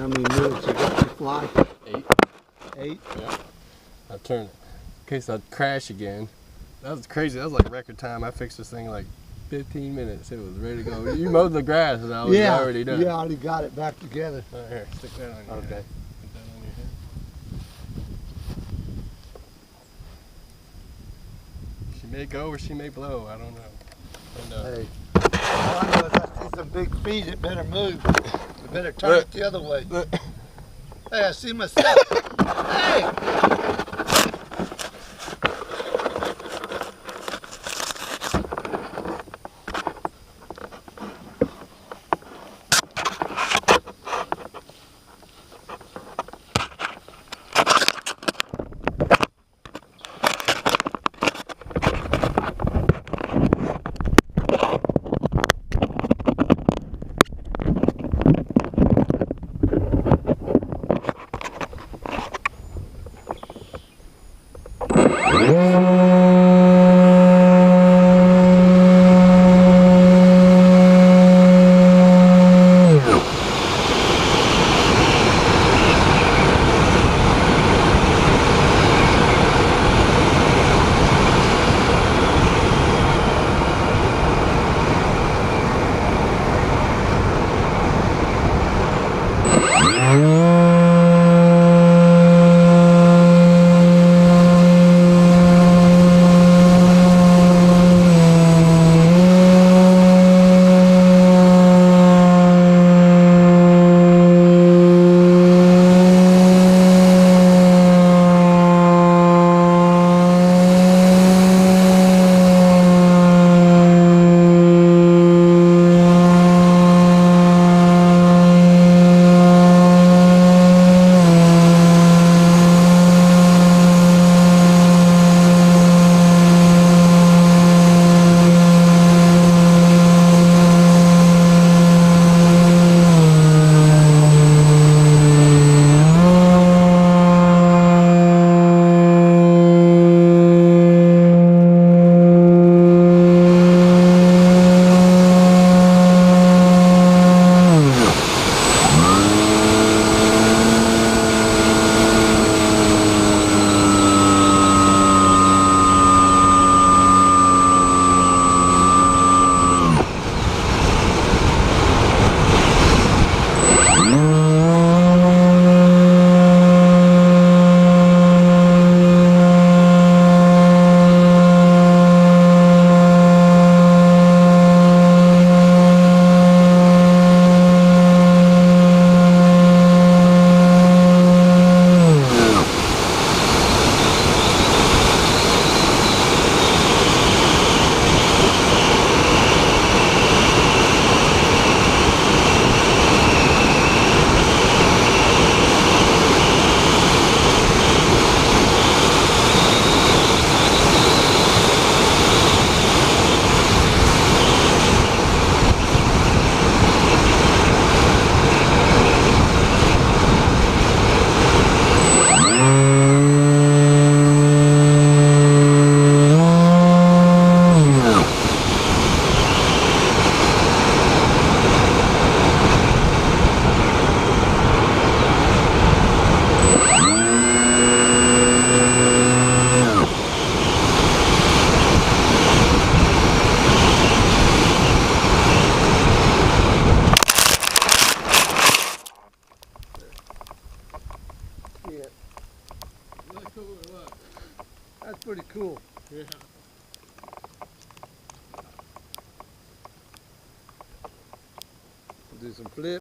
How many minutes you got to fly? 8. 8? Yeah. I turned it in case I'd crash again. That was crazy. That was like record time. I fixed this thing in like 15 minutes. It was ready to go. You mowed the grass and I was already done. Yeah, I already got it back together. Right here, stick that on your head. Put that on your head. She may go or she may blow. I don't know. Hey, all I know is I see some big feet. It better move. We better turn it the other way. Hey, I see myself. Hey! That's pretty cool. Yeah. Do some flips.